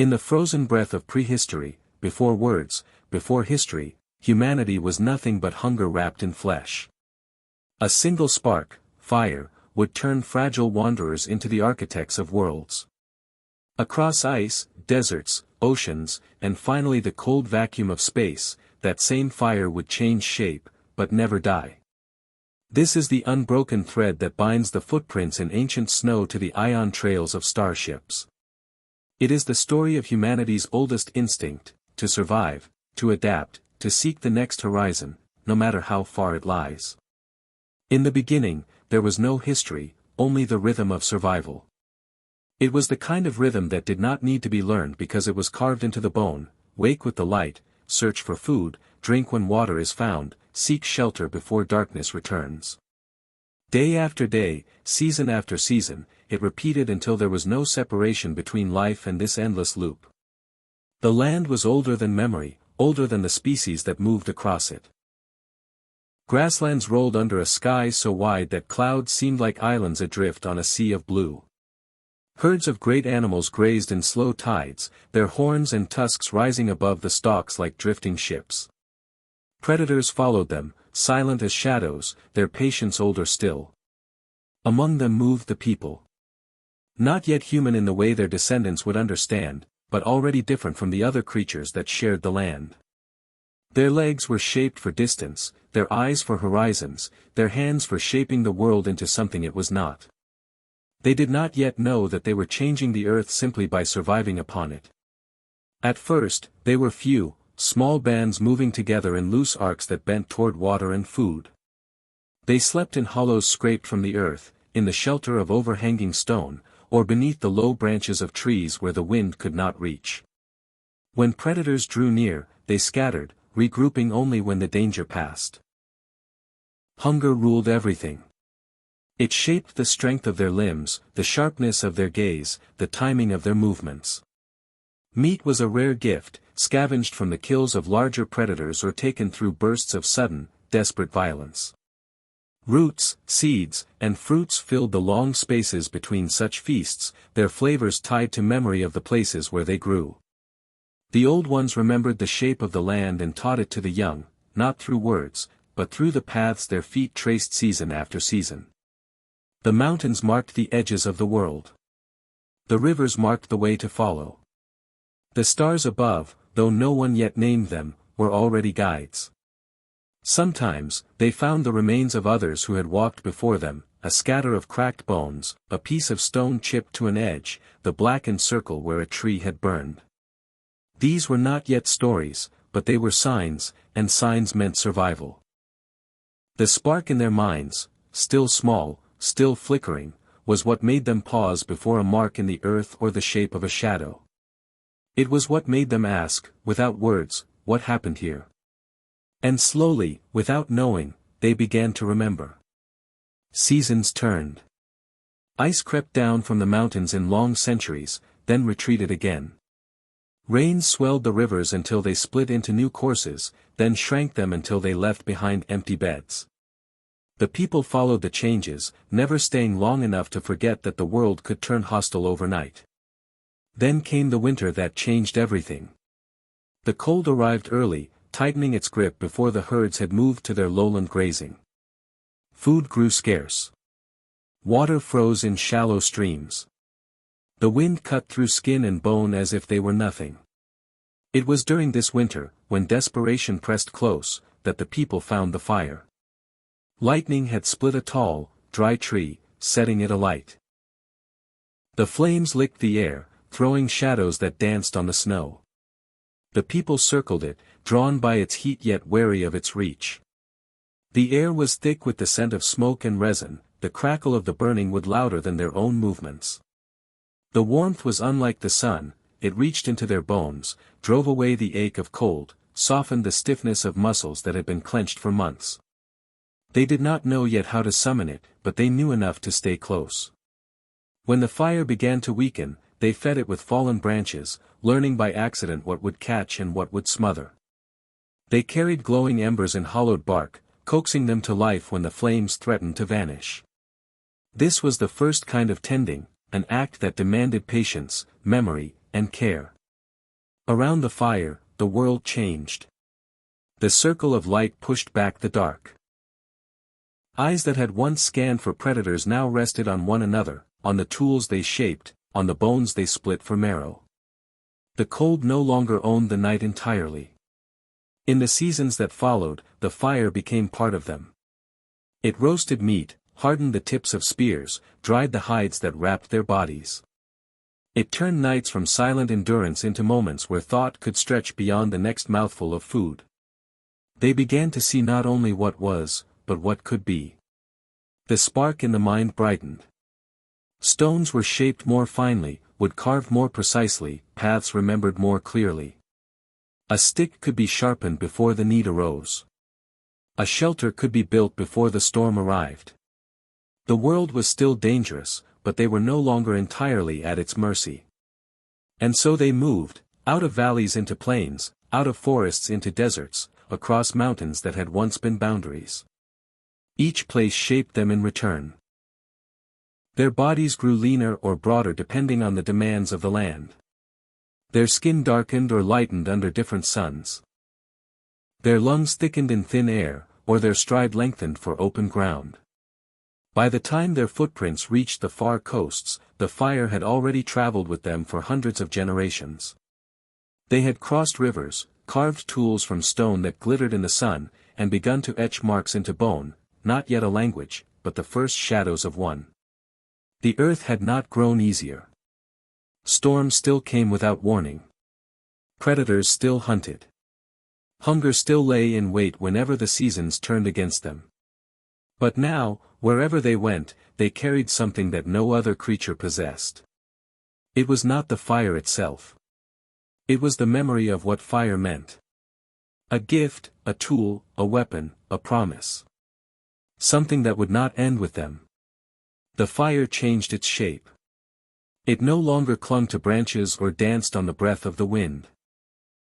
In the frozen breath of prehistory, before words, before history, humanity was nothing but hunger wrapped in flesh. A single spark, fire, would turn fragile wanderers into the architects of worlds. Across ice, deserts, oceans, and finally the cold vacuum of space, that same fire would change shape, but never die. This is the unbroken thread that binds the footprints in ancient snow to the ion trails of starships. It is the story of humanity's oldest instinct, to survive, to adapt, to seek the next horizon, no matter how far it lies. In the beginning, there was no history, only the rhythm of survival. It was the kind of rhythm that did not need to be learned because it was carved into the bone: wake with the light, search for food, drink when water is found, seek shelter before darkness returns. Day after day, season after season, it repeated until there was no separation between life and this endless loop. The land was older than memory, older than the species that moved across it. Grasslands rolled under a sky so wide that clouds seemed like islands adrift on a sea of blue. Herds of great animals grazed in slow tides, their horns and tusks rising above the stalks like drifting ships. Predators followed them, silent as shadows, their patience older still. Among them moved the people. Not yet human in the way their descendants would understand, but already different from the other creatures that shared the land. Their legs were shaped for distance, their eyes for horizons, their hands for shaping the world into something it was not. They did not yet know that they were changing the earth simply by surviving upon it. At first, they were few, small bands moving together in loose arcs that bent toward water and food. They slept in hollows scraped from the earth, in the shelter of overhanging stone, or beneath the low branches of trees where the wind could not reach. When predators drew near, they scattered, regrouping only when the danger passed. Hunger ruled everything. It shaped the strength of their limbs, the sharpness of their gaze, the timing of their movements. Meat was a rare gift, scavenged from the kills of larger predators or taken through bursts of sudden, desperate violence. Roots, seeds, and fruits filled the long spaces between such feasts, their flavors tied to memory of the places where they grew. The old ones remembered the shape of the land and taught it to the young, not through words, but through the paths their feet traced season after season. The mountains marked the edges of the world. The rivers marked the way to follow. The stars above, though no one yet named them, were already guides. Sometimes, they found the remains of others who had walked before them, a scatter of cracked bones, a piece of stone chipped to an edge, the blackened circle where a tree had burned. These were not yet stories, but they were signs, and signs meant survival. The spark in their minds, still small, still flickering, was what made them pause before a mark in the earth or the shape of a shadow. It was what made them ask, without words, what happened here? And slowly, without knowing, they began to remember. Seasons turned. Ice crept down from the mountains in long centuries, then retreated again. Rains swelled the rivers until they split into new courses, then shrank them until they left behind empty beds. The people followed the changes, never staying long enough to forget that the world could turn hostile overnight. Then came the winter that changed everything. The cold arrived early, tightening its grip before the herds had moved to their lowland grazing. Food grew scarce. Water froze in shallow streams. The wind cut through skin and bone as if they were nothing. It was during this winter, when desperation pressed close, that the people found the fire. Lightning had split a tall, dry tree, setting it alight. The flames licked the air, throwing shadows that danced on the snow. The people circled it, drawn by its heat yet wary of its reach. The air was thick with the scent of smoke and resin, the crackle of the burning wood louder than their own movements. The warmth was unlike the sun, it reached into their bones, drove away the ache of cold, softened the stiffness of muscles that had been clenched for months. They did not know yet how to summon it, but they knew enough to stay close. When the fire began to weaken, they fed it with fallen branches, learning by accident what would catch and what would smother. They carried glowing embers in hollowed bark, coaxing them to life when the flames threatened to vanish. This was the first kind of tending, an act that demanded patience, memory, and care. Around the fire, the world changed. The circle of light pushed back the dark. Eyes that had once scanned for predators now rested on one another, on the tools they shaped, on the bones they split for marrow. The cold no longer owned the night entirely. In the seasons that followed, the fire became part of them. It roasted meat, hardened the tips of spears, dried the hides that wrapped their bodies. It turned nights from silent endurance into moments where thought could stretch beyond the next mouthful of food. They began to see not only what was, but what could be. The spark in the mind brightened. Stones were shaped more finely, wood carved more precisely, paths remembered more clearly. A stick could be sharpened before the need arose. A shelter could be built before the storm arrived. The world was still dangerous, but they were no longer entirely at its mercy. And so they moved, out of valleys into plains, out of forests into deserts, across mountains that had once been boundaries. Each place shaped them in return. Their bodies grew leaner or broader depending on the demands of the land. Their skin darkened or lightened under different suns. Their lungs thickened in thin air, or their stride lengthened for open ground. By the time their footprints reached the far coasts, the fire had already traveled with them for hundreds of generations. They had crossed rivers, carved tools from stone that glittered in the sun, and begun to etch marks into bone, not yet a language, but the first shadows of one. The earth had not grown easier. Storms still came without warning. Predators still hunted. Hunger still lay in wait whenever the seasons turned against them. But now, wherever they went, they carried something that no other creature possessed. It was not the fire itself. It was the memory of what fire meant. A gift, a tool, a weapon, a promise. Something that would not end with them. The fire changed its shape. It no longer clung to branches or danced on the breath of the wind.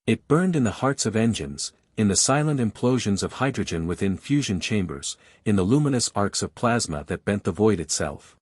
It burned in the hearts of engines, in the silent implosions of hydrogen within fusion chambers, in the luminous arcs of plasma that bent the void itself.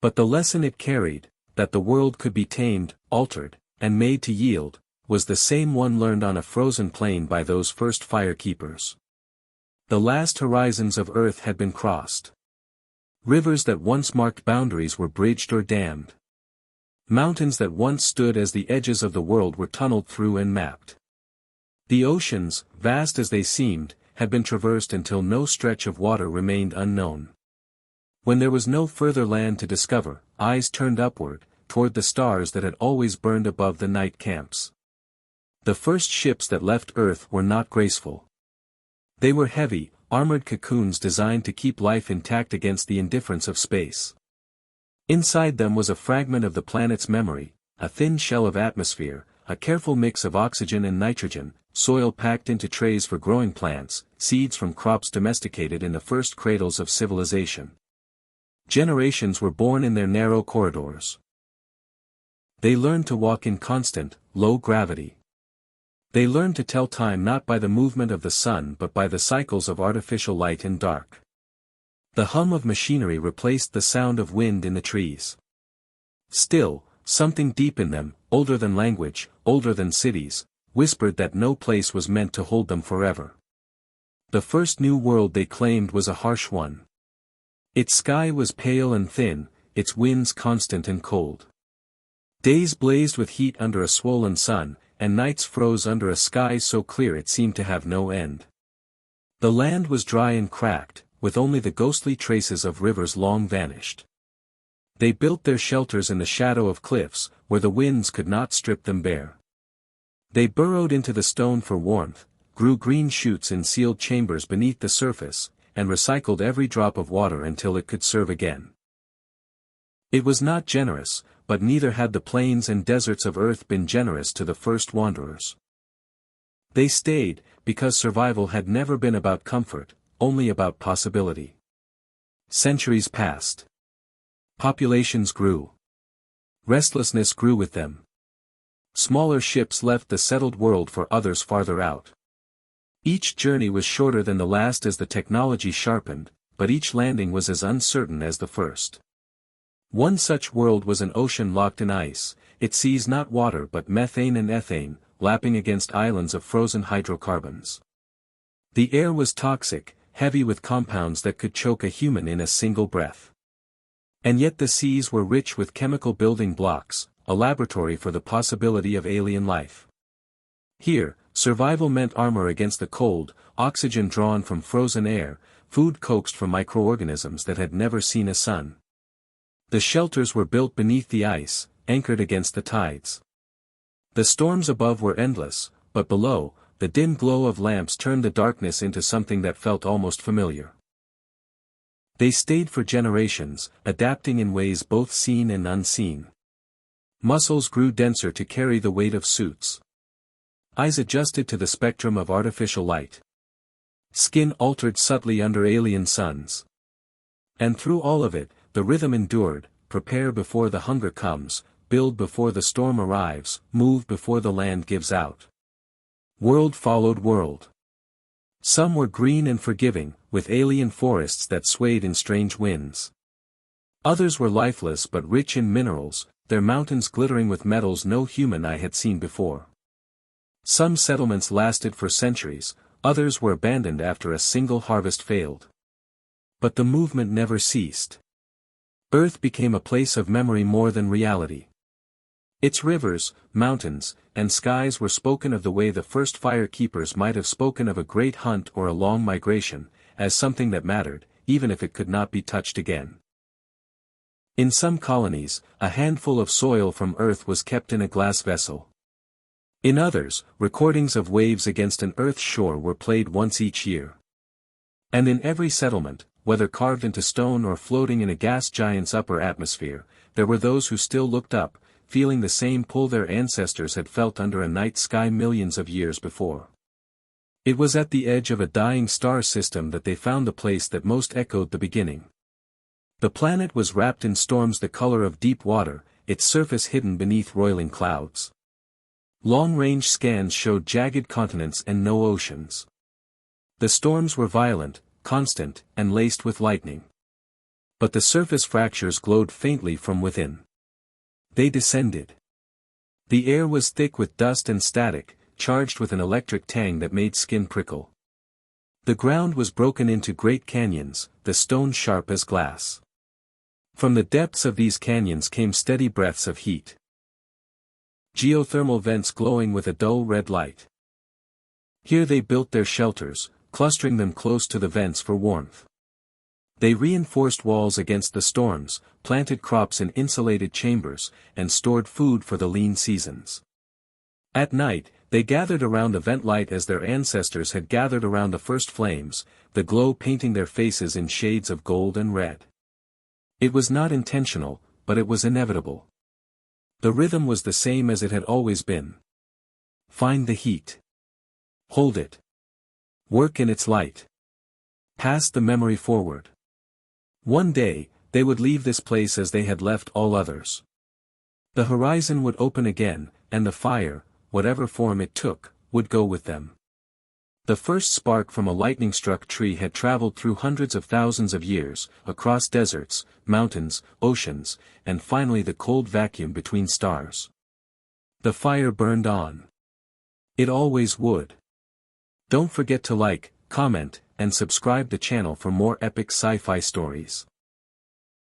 But the lesson it carried, that the world could be tamed, altered, and made to yield, was the same one learned on a frozen plain by those first fire-keepers. The last horizons of Earth had been crossed. Rivers that once marked boundaries were bridged or dammed. Mountains that once stood as the edges of the world were tunneled through and mapped. The oceans, vast as they seemed, had been traversed until no stretch of water remained unknown. When there was no further land to discover, eyes turned upward, toward the stars that had always burned above the night camps. The first ships that left Earth were not graceful. They were heavy, armored cocoons designed to keep life intact against the indifference of space. Inside them was a fragment of the planet's memory, a thin shell of atmosphere, a careful mix of oxygen and nitrogen, soil packed into trays for growing plants, seeds from crops domesticated in the first cradles of civilization. Generations were born in their narrow corridors. They learned to walk in constant, low gravity. They learned to tell time not by the movement of the sun but by the cycles of artificial light and dark. The hum of machinery replaced the sound of wind in the trees. Still, something deep in them, older than language, older than cities, whispered that no place was meant to hold them forever. The first new world they claimed was a harsh one. Its sky was pale and thin, its winds constant and cold. Days blazed with heat under a swollen sun, and nights froze under a sky so clear it seemed to have no end. The land was dry and cracked, with only the ghostly traces of rivers long vanished. They built their shelters in the shadow of cliffs, where the winds could not strip them bare. They burrowed into the stone for warmth, grew green shoots in sealed chambers beneath the surface, and recycled every drop of water until it could serve again. It was not generous, but neither had the plains and deserts of Earth been generous to the first wanderers. They stayed, because survival had never been about comfort, only about possibility. Centuries passed. Populations grew. Restlessness grew with them. Smaller ships left the settled world for others farther out. Each journey was shorter than the last as the technology sharpened, but each landing was as uncertain as the first. One such world was an ocean locked in ice. It sees not water but methane and ethane, lapping against islands of frozen hydrocarbons. The air was toxic, heavy with compounds that could choke a human in a single breath. And yet the seas were rich with chemical building blocks, a laboratory for the possibility of alien life. Here, survival meant armor against the cold, oxygen drawn from frozen air, food coaxed from microorganisms that had never seen a sun. The shelters were built beneath the ice, anchored against the tides. The storms above were endless, but below, the dim glow of lamps turned the darkness into something that felt almost familiar. They stayed for generations, adapting in ways both seen and unseen. Muscles grew denser to carry the weight of suits. Eyes adjusted to the spectrum of artificial light. Skin altered subtly under alien suns. And through all of it, the rhythm endured: prepare before the hunger comes, build before the storm arrives, move before the land gives out. World followed world. Some were green and forgiving, with alien forests that swayed in strange winds. Others were lifeless but rich in minerals, their mountains glittering with metals no human eye had seen before. Some settlements lasted for centuries, others were abandoned after a single harvest failed. But the movement never ceased. Earth became a place of memory more than reality. Its rivers, mountains, and skies were spoken of the way the first fire keepers might have spoken of a great hunt or a long migration, as something that mattered, even if it could not be touched again. In some colonies, a handful of soil from Earth was kept in a glass vessel. In others, recordings of waves against an Earth shore were played once each year. And in every settlement, whether carved into stone or floating in a gas giant's upper atmosphere, there were those who still looked up, feeling the same pull their ancestors had felt under a night sky millions of years before. It was at the edge of a dying star system that they found the place that most echoed the beginning. The planet was wrapped in storms the color of deep water, its surface hidden beneath roiling clouds. Long-range scans showed jagged continents and no oceans. The storms were violent, constant, and laced with lightning. But the surface fractures glowed faintly from within. They descended. The air was thick with dust and static, charged with an electric tang that made skin prickle. The ground was broken into great canyons, the stone sharp as glass. From the depths of these canyons came steady breaths of heat. Geothermal vents glowing with a dull red light. Here they built their shelters, clustering them close to the vents for warmth. They reinforced walls against the storms, planted crops in insulated chambers, and stored food for the lean seasons. At night, they gathered around the vent light as their ancestors had gathered around the first flames, the glow painting their faces in shades of gold and red. It was not intentional, but it was inevitable. The rhythm was the same as it had always been. Find the heat. Hold it. Work in its light. Pass the memory forward. One day, they would leave this place as they had left all others. The horizon would open again, and the fire, whatever form it took, would go with them. The first spark from a lightning-struck tree had traveled through hundreds of thousands of years, across deserts, mountains, oceans, and finally the cold vacuum between stars. The fire burned on. It always would. Don't forget to like, comment, and subscribe the channel for more epic sci-fi stories.